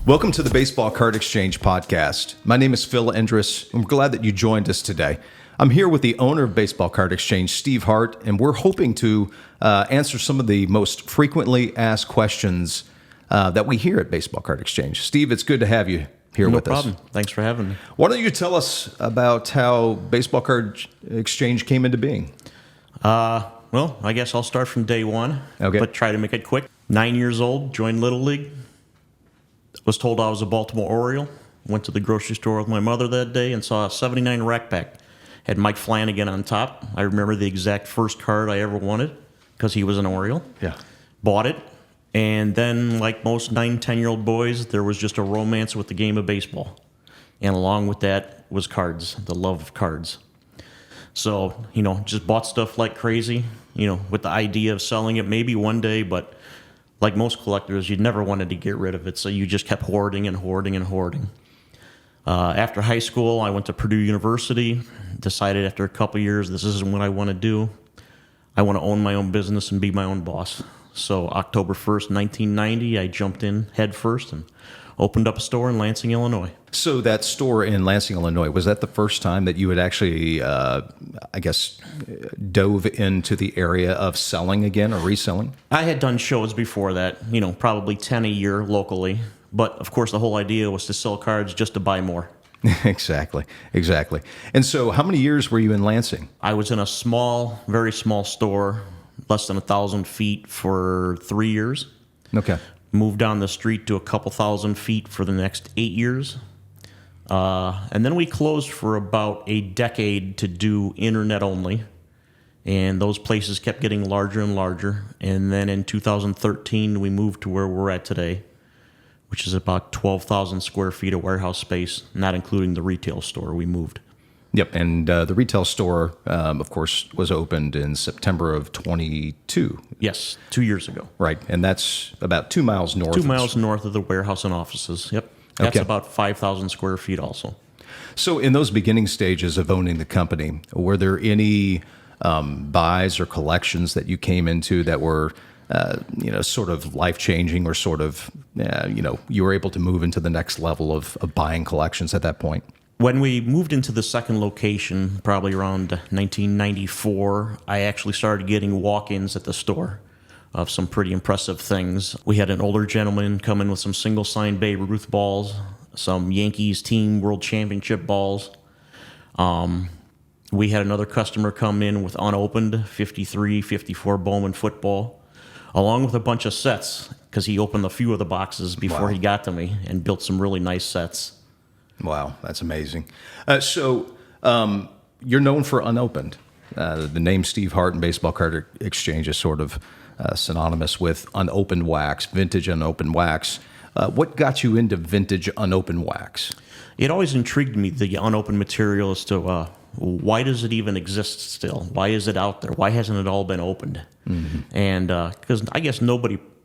Welcome to the Baseball Card Exchange podcast. My name is Phil Endris, and we're glad that you joined us today. I'm here with the owner of Baseball Card Exchange, Steve Hart, and we're hoping to answer some of the most frequently asked questions that we hear at Baseball Card Exchange. Steve, it's good to have you here with us. No problem. Thanks for having me. Why don't you tell us about how Baseball Card Exchange came into being? Well, I guess I'll start from day one, Okay. but try to make it quick. 9 years old, joined Little League. Was told I was a Baltimore Oriole. Went to the grocery store with my mother that day and saw a 79 rack pack. Had Mike Flanagan on top. I remember the exact first card I ever wanted because he was an Oriole. Yeah. Bought it. And then, like most 9, 10-year-old boys, there was just a romance with the game of baseball. And along with that was cards, the love of cards. So, just bought stuff like crazy, with the idea of selling it maybe one day, but like most collectors, you never wanted to get rid of it, so you just kept hoarding and hoarding and hoarding. After high school, I went to Purdue University, decided after a couple years this isn't what I want to do. I want to own my own business and be my own boss. So October 1st, 1990, I jumped in head first and opened up a store in Lansing, Illinois. So that store in Lansing, Illinois, was that the first time that you had actually, dove into the area of selling again or reselling? I had done shows before that, probably 10 a year locally. But, of course, the whole idea was to sell cards just to buy more. Exactly. And so how many years were you in Lansing? I was in a small, very small store, less than 1,000 feet for 3 years. Okay. Moved down the street to a couple thousand feet for the next 8 years. And then we closed for about a decade to do internet only. And those places kept getting larger and larger. And then in 2013, we moved to where we're at today, which is about 12,000 square feet of warehouse space, not including the retail store we moved. Yep, and the retail store, of course, was opened in September of 22. Yes, 2 years ago. Right, and that's about 2 miles north. 2 miles north of the warehouse and offices, yep. That's Okay. about 5,000 square feet also. So in those beginning stages of owning the company, were there any buys or collections that you came into that were, sort of life-changing or sort of, you were able to move into the next level of buying collections at that point? When we moved into the second location, probably around 1994, I actually started getting walk-ins at the store of some pretty impressive things. We had an older gentleman come in with some single-signed Babe Ruth balls, some Yankees team World Championship balls. We had another customer come in with unopened 53, 54 Bowman football, along with a bunch of sets, because he opened a few of the boxes before he got to me and built some really nice sets. Wow, that's amazing. So you're known for unopened. The name Steve Hart and Baseball Card Exchange is sort of synonymous with unopened wax, vintage unopened wax. What got you into vintage unopened wax? It always intrigued me, the unopened material, as to why does it even exist still? Why is it out there? Why hasn't it all been opened? Mm-hmm. And because I guess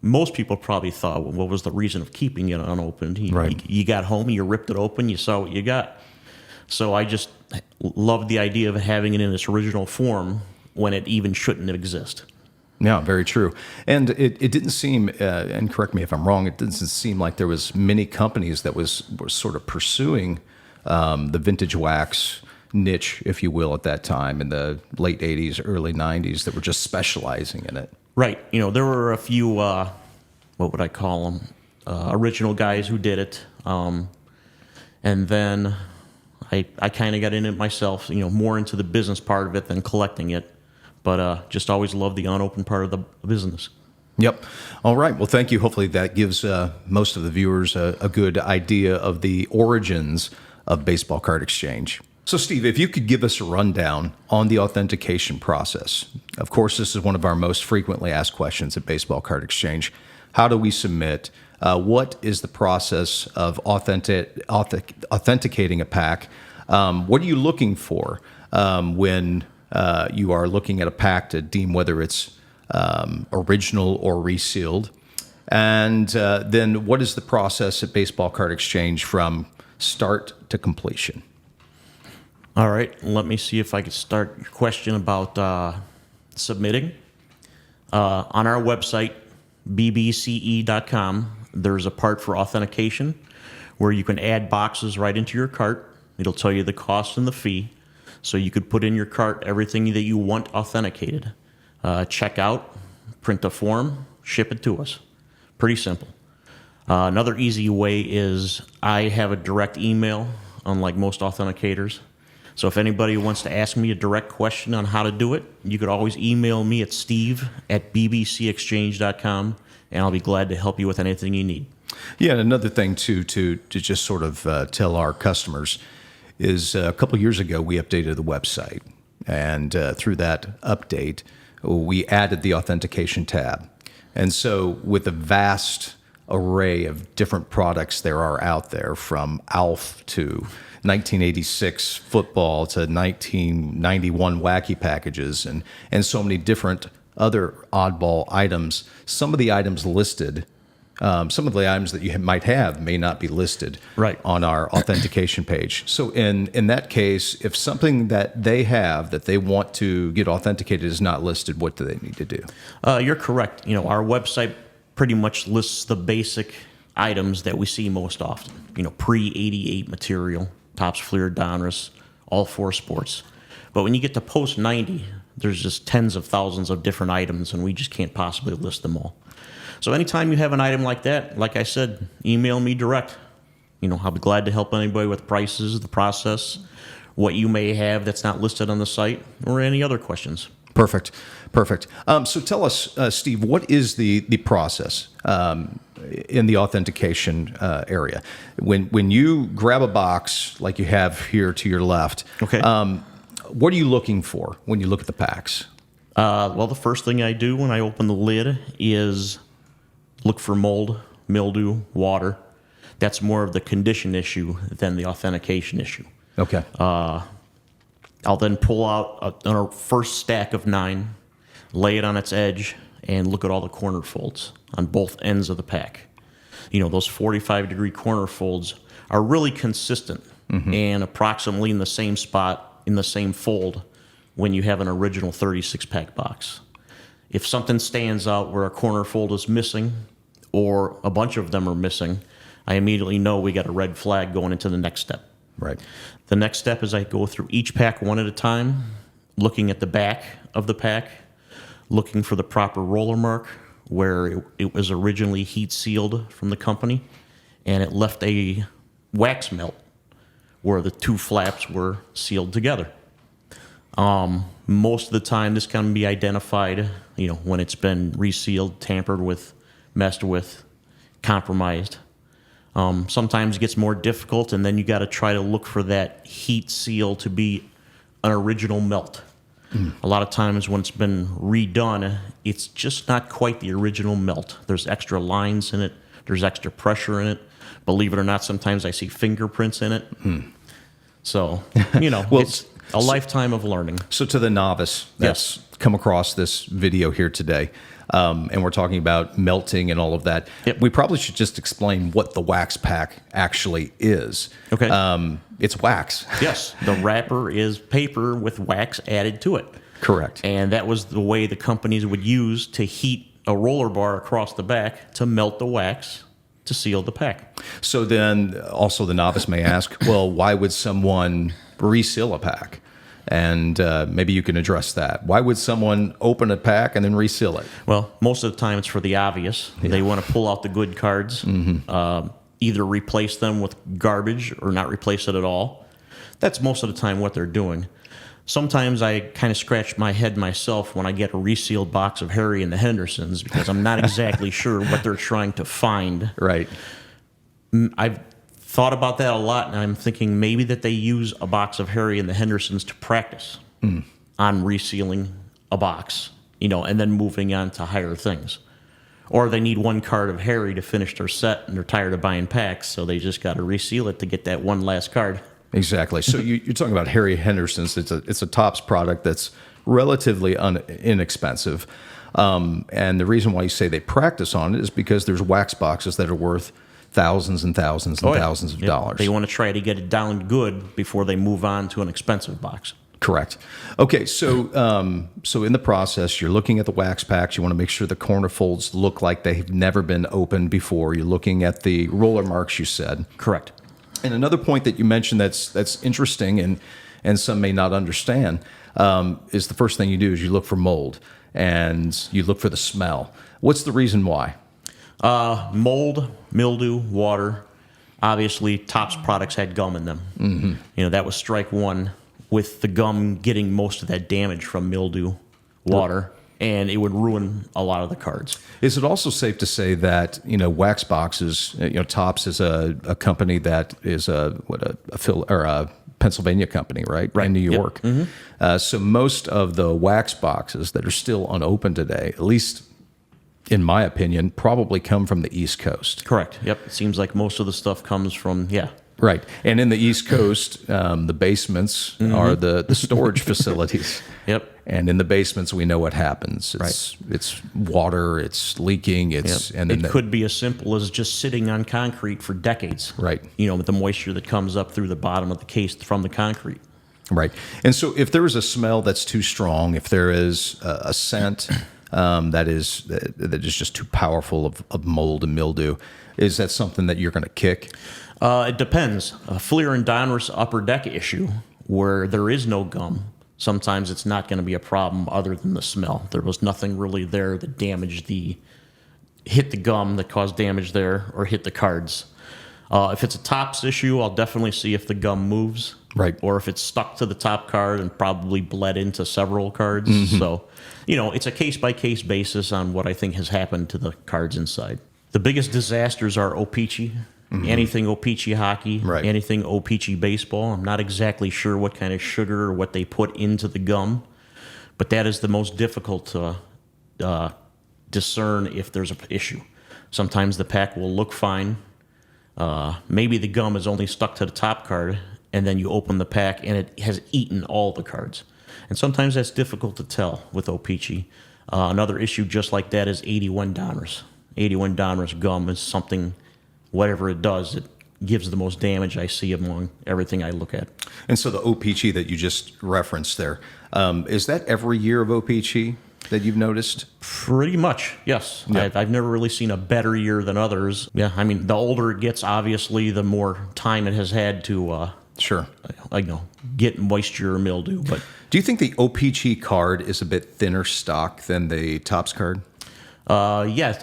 most people probably thought, well, what was the reason of keeping it unopened? You got home, you ripped it open, you saw what you got. So I just loved the idea of having it in its original form when it even shouldn't exist. Yeah, very true. And it didn't seem, and correct me if I'm wrong, it doesn't seem like there was many companies that were sort of pursuing the vintage wax niche, if you will, at that time in the late 80s, early 90s that were just specializing in it. Right. There were a few, what would I call them, original guys who did it. And then I kind of got in it myself, more into the business part of it than collecting it. But just always loved the unopened part of the business. Yep. All right. Well, thank you. Hopefully that gives most of the viewers a good idea of the origins of Baseball Card Exchange. So, Steve, if you could give us a rundown on the authentication process. Of course, this is one of our most frequently asked questions at Baseball Card Exchange. How do we submit? What is the process of authenticating a pack? What are you looking for when you are looking at a pack to deem whether it's original or resealed? And then what is the process at Baseball Card Exchange from start to completion? All right, let me see if I could start your question about submitting. On our website, BBCE.com, there's a part for authentication where you can add boxes right into your cart. It'll tell you the cost and the fee. So you could put in your cart everything that you want authenticated. Check out, print a form, ship it to us. Pretty simple. Another easy way is I have a direct email, unlike most authenticators. So if anybody wants to ask me a direct question on how to do it, you could always email me at steve@bbcexchange.com, and I'll be glad to help you with anything you need. Yeah, and another thing too, to just sort of tell our customers is a couple years ago we updated the website, and through that update we added the authentication tab. And so with a vast array of different products there are out there, from ALF to 1986 football to 1991 wacky packages, and so many different other oddball items. Some of the items listed, some of the items that you might have may not be listed Right. on our authentication page. So in that case, if something that they have that they want to get authenticated is not listed, what do they need to do? You're correct. Our website pretty much lists the basic items that we see most often. Pre-88 material, Topps Fleer Donruss, all four sports. But when you get to post-90, there's just tens of thousands of different items, and we just can't possibly list them all. So anytime you have an item like that, like I said, email me direct. I'll be glad to help anybody with prices, the process, what you may have that's not listed on the site, or any other questions. Perfect. So tell us, Steve, what is the process in the authentication area? When you grab a box like you have here to your left, Okay. What are you looking for when you look at the packs? Well, the first thing I do when I open the lid is look for mold, mildew, water. That's more of the condition issue than the authentication issue. Okay. I'll then pull out a first stack of 9, lay it on its edge, and look at all the corner folds on both ends of the pack. Those 45-degree corner folds are really consistent and approximately in the same spot, in the same fold, when you have an original 36-pack box. If something stands out where a corner fold is missing, or a bunch of them are missing, I immediately know we got a red flag going into the next step. Right. The next step is I go through each pack one at a time, looking at the back of the pack, looking for the proper roller mark where it was originally heat sealed from the company, and it left a wax melt where the two flaps were sealed together. Most of the time, this can be identified, when it's been resealed, tampered with, messed with, compromised. Sometimes it gets more difficult, and then you got to try to look for that heat seal to be an original melt. A lot of times when it's been redone, it's just not quite the original melt. There's extra lines in it. There's extra pressure in it. Believe it or not, sometimes I see fingerprints in it. So, Well, it's a lifetime of learning. So to the novice that's come across this video here today, and we're talking about melting and all of that, Yep. we probably should just explain what the wax pack actually is. Okay. It's wax. Yes, the wrapper is paper with wax added to it. Correct. And that was the way the companies would use to heat a roller bar across the back to melt the wax to seal the pack. So then also the novice may ask, well, why would someone reseal a pack? And maybe you can address that. Why would someone open a pack and then reseal it? Well, most of the time it's for the obvious. They want to pull out the good cards, either replace them with garbage or not replace it at all. That's most of the time what they're doing. Sometimes I kind of scratch my head myself when I get a resealed box of Harry and the Hendersons because I'm not exactly sure what they're trying to find. Right. I've thought about that a lot, and I'm thinking maybe that they use a box of Harry and the Hendersons to practice on resealing a box, and then moving on to higher things. Or they need one card of Harry to finish their set, and they're tired of buying packs, so they just got to reseal it to get that one last card. Exactly. So you're talking about Harry Henderson's. It's a Topps product that's relatively inexpensive. And the reason why you say they practice on it is because there's wax boxes that are worth thousands and thousands and thousands of dollars. They want to try to get it down good before they move on to an expensive box. Correct. Okay, so in the process, you're looking at the wax packs. You want to make sure the corner folds look like they've never been opened before. You're looking at the roller marks, you said. Correct. And another point that you mentioned that's interesting and some may not understand is the first thing you do is you look for mold and you look for the smell. What's the reason why? Mold, mildew, water. Obviously, Topps products had gum in them. Mm-hmm. That was strike one, with the gum getting most of that damage from mildew, water, and it would ruin a lot of the cards. Is it also safe to say that wax boxes? Topps is a company that is a Pennsylvania company, right? In New York. Yep. Mm-hmm. So most of the wax boxes that are still unopened today, at least in my opinion, probably come from the East Coast. Correct. Yep. It seems like most of the stuff comes from Right. And in the East Coast, the basements are the storage facilities. Yep. And in the basements, we know what happens. It's water, it's leaking, and then it could be as simple as just sitting on concrete for decades. Right. With the moisture that comes up through the bottom of the case from the concrete. Right. And so if there is a smell that's too strong, if there is a scent that is just too powerful of mold and mildew, is that something that you're going to kick? It depends. Fleer and Donruss upper deck issue, where there is no gum, sometimes it's not going to be a problem other than the smell. There was nothing really there that hit the gum that caused damage there or hit the cards. If it's a Topps issue, I'll definitely see if the gum moves. Right. Or if it's stuck to the top card and probably bled into several cards. Mm-hmm. So, it's a case-by-case basis on what I think has happened to the cards inside. The biggest disasters are O-Pee-Chee. Mm-hmm. Anything O-Pee-Chee hockey, anything O-Pee-Chee baseball. I'm not exactly sure what kind of sugar or what they put into the gum, but that is the most difficult to discern if there's an issue. Sometimes the pack will look fine. Maybe the gum is only stuck to the top card, and then you open the pack and it has eaten all the cards. And sometimes that's difficult to tell with O-Pee-Chee. Another issue just like that is 81 Donruss. 81 Donruss gum is something... Whatever it does, it gives the most damage I see among everything I look at. And so the O-Pee-Chee that you just referenced there, is that every year of O-Pee-Chee that you've noticed? Pretty much, yes. Yeah. I've never really seen a better year than others. Yeah, I mean, the older it gets, obviously, the more time it has had to get moisture or mildew. But do you think the O-Pee-Chee card is a bit thinner stock than the Topps card? Yeah.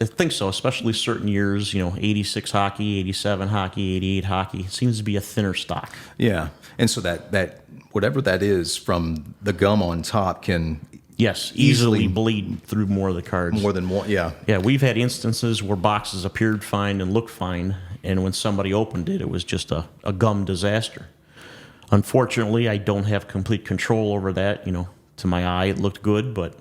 I think so, especially certain years, 86 hockey, 87 hockey, 88 hockey. It seems to be a thinner stock. Yeah. And so that whatever that is from the gum on top can easily bleed through more of the cards. More than one, yeah. Yeah, we've had instances where boxes appeared fine and looked fine, and when somebody opened it, it was just a gum disaster. Unfortunately, I don't have complete control over that. To my eye, it looked good, but...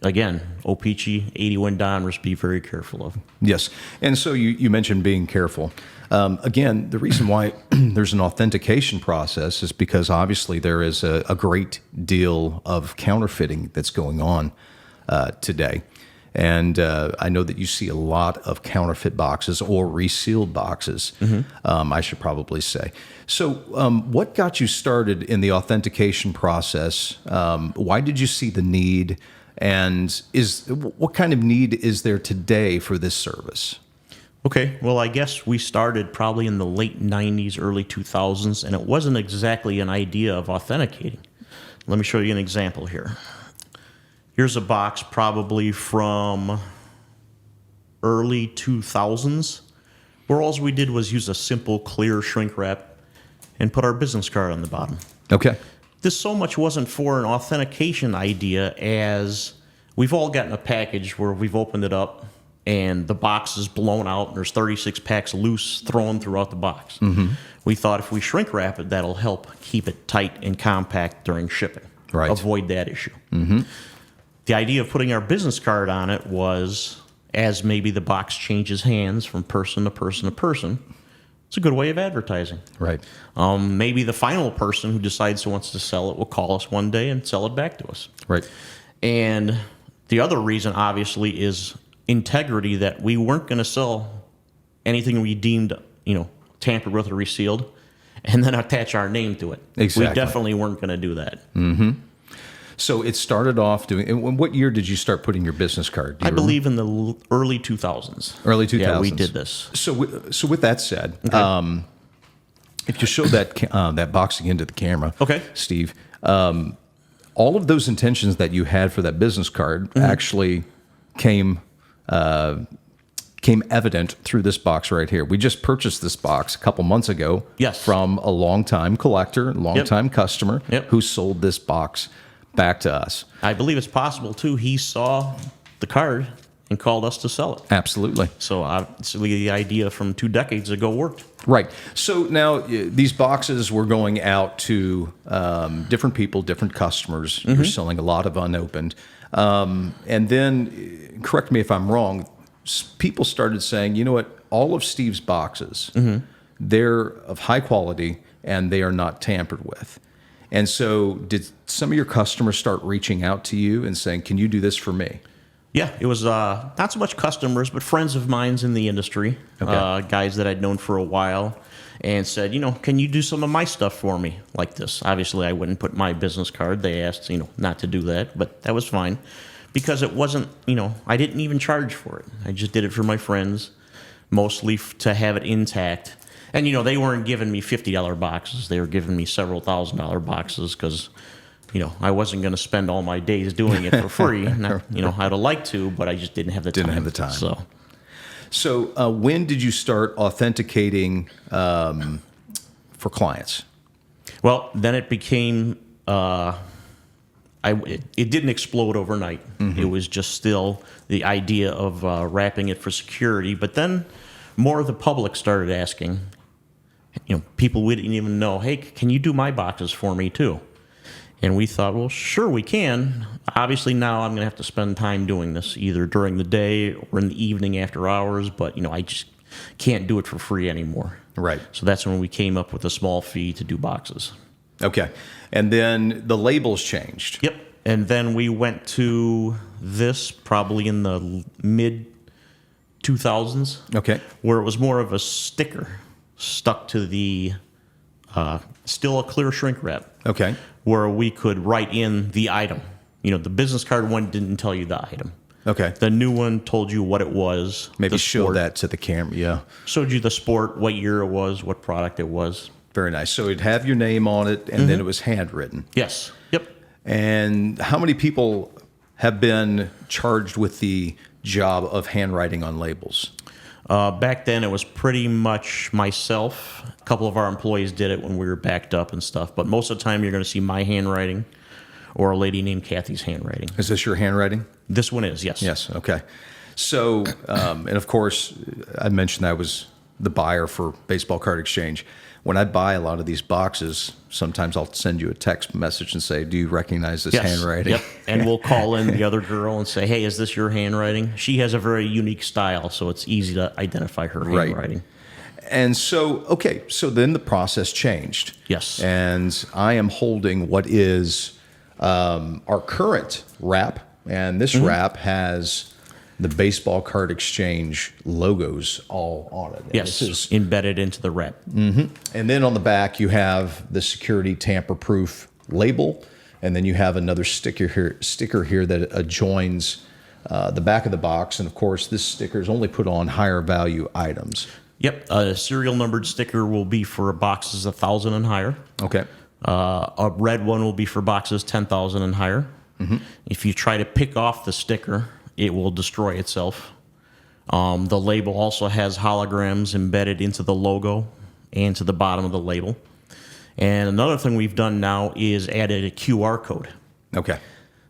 Again, O-Pee-Chee, 81 Donruss, be very careful of. Yes. And so you mentioned being careful. Again, the reason why there's an authentication process is because obviously there is a great deal of counterfeiting that's going on today. And I know that you see a lot of counterfeit boxes or resealed boxes, I should probably say. So what got you started in the authentication process? Why did you see the need? And what kind of need is there today for this service? Okay, well, I guess we started probably in the late 90s, early 2000s, and it wasn't exactly an idea of authenticating. Let me show you an example here. Here's a box probably from early 2000s, where all we did was use a simple clear shrink wrap and put our business card on the bottom. Okay. This so much wasn't for an authentication idea as we've all gotten a package where we've opened it up and the box is blown out and there's 36 packs loose thrown throughout the box. Mm-hmm. We thought if we shrink wrap it, that'll help keep it tight and compact during shipping. Right. Avoid that issue. Mm-hmm. The idea of putting our business card on it was as maybe the box changes hands from person to person to person, it's a good way of advertising. Right. Maybe the final person who decides who wants to sell it will call us one day and sell it back to us. Right. And the other reason, obviously, is integrity, that we weren't going to sell anything we deemed, tampered with or resealed. and then attach our name to it. Exactly. We definitely weren't going to do that. So it started off doing. And what year did you start putting your business card? Do I you believe in the early 2000s. Early 2000s. Yeah, we did this. So with that said, if you show that box again to the camera, Okay. Steve, all of those intentions that you had for that business card actually came evident through this box right here. We just purchased this box a couple months ago Yes. from a longtime collector, longtime customer Yep. who sold this box back to us. I believe it's possible, too. He saw the card and called us to sell it. Absolutely. So obviously the idea from 2 decades ago worked. Right. So now these boxes were going out to different people, different customers. You're selling a lot of unopened. And then, correct me if I'm wrong, people started saying, you know what, all of Steve's boxes, they're of high quality and they are not tampered with. And so did some of your customers start reaching out to you and saying, can you do this for me? Yeah, it was not so much customers, but friends of mine's in the industry, guys that I'd known for a while, and said, can you do some of my stuff for me like this? Obviously, I wouldn't put my business card. They asked, not to do that, but that was fine because it wasn't, I didn't even charge for it. I just did it for my friends, mostly to have it intact. And, they weren't giving me $50 boxes. They were giving me several $1,000 boxes because I wasn't going to spend all my days doing it for free. Not, I'd have liked to, but I just didn't have the time. Didn't have the time. So when did you start authenticating for clients? Well, then it became. It didn't explode overnight. It was just still the idea of wrapping it for security. But then more of the public started asking. People we didn't even know. Hey, can you do my boxes for me too? And we thought, well, sure, we can. Obviously, now I'm going to have to spend time doing this, either during the day or in the evening after hours. But, I just can't do it for free anymore. Right. So that's when we came up with a small fee to do boxes. Okay. And then the labels changed. Yep. And then we went to this probably in the mid-2000s. Okay. Where it was more of a sticker stuck to the, still a clear shrink wrap. Okay. Where we could write in the item. The business card one didn't tell you the item. Okay. The new one told you what it was. Maybe show that to the camera. Yeah. Showed you the sport, what year it was, what product it was. Very nice. So it'd have your name on it, and then it was handwritten. Yes. Yep. And how many people have been charged with the job of handwriting on labels? Back then, it was pretty much myself. A couple of our employees did it when we were backed up and stuff. But most of the time, you're going to see my handwriting or a lady named Kathy's handwriting. Is this your handwriting? This one is, yes. Yes. Okay. So, and of course, I mentioned I was the buyer for Baseball Card Exchange. When I buy a lot of these boxes, sometimes I'll send you a text message and say, do you recognize this handwriting? Yep. And we'll call in the other girl and say, hey, is this your handwriting? She has a very unique style, so it's easy to identify her handwriting. And so, okay, so then the process changed. Yes. And I am holding what is our current wrap, and this wrap has the Baseball Card Exchange logos all on it. And Yes, this is embedded into the wrap. And then on the back, you have the security tamper-proof label, and then you have another sticker here that adjoins the back of the box. And of course, this sticker is only put on higher value items. Yep, a serial numbered sticker will be for boxes 1,000 and higher. Okay. A red one will be for boxes 10,000 and higher. If you try to pick off the sticker, it will destroy itself. The label also has holograms embedded into the logo and to the bottom of the label. And another thing we've done now is added a QR code. Okay.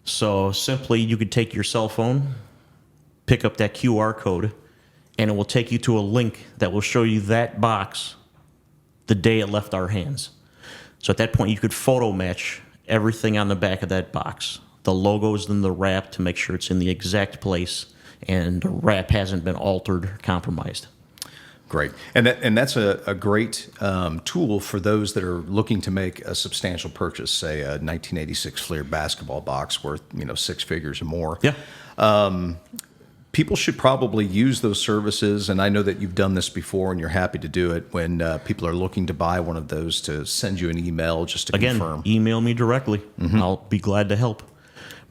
So simply, you could take your cell phone, pick up that QR code, and it will take you to a link that will show you that box the day it left our hands. So at that point, you could photo match everything on the back of that box, the logos and the wrap, to make sure it's in the exact place and the wrap hasn't been altered or compromised. Great. And that's a great tool for those that are looking to make a substantial purchase, say a 1986 Fleer basketball box worth, 6 figures or more. Yeah. people should probably use those services. And I know that you've done this before and you're happy to do it when people are looking to buy one of those, to send you an email just to Again, confirm. email me directly. I'll be glad to help.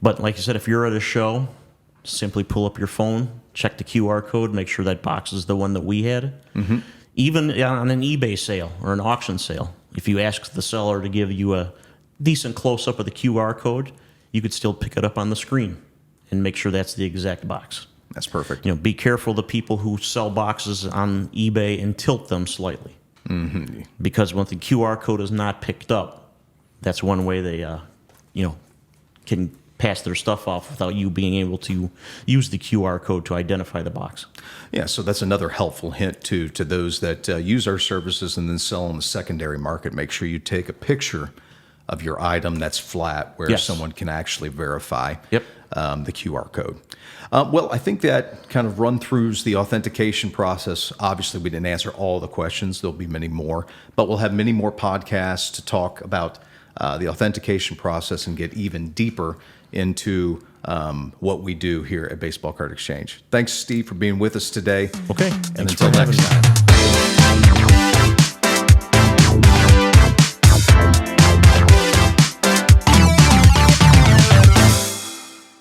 But like I said, if you're at a show, simply pull up your phone, check the QR code, make sure that box is the one that we had. Even on an eBay sale or an auction sale, if you ask the seller to give you a decent close-up of the QR code, you could still pick it up on the screen and make sure that's the exact box. That's perfect. You know, be careful of the people who sell boxes on eBay and tilt them slightly. Because when the QR code is not picked up, that's one way they, can pass their stuff off without you being able to use the QR code to identify the box. Yeah, so that's another helpful hint to those that use our services and then sell on the secondary market. Make sure you take a picture of your item that's flat, where Yes. someone can actually verify Yep. the QR code. Well, I think that kind of run-throughs the authentication process. Obviously, we didn't answer all the questions. There'll be many more, but we'll have many more podcasts to talk about the authentication process and get even deeper into what we do here at Baseball Card Exchange. Thanks, Steve, for being with us today. Okay. And Thanks until for having next me. time.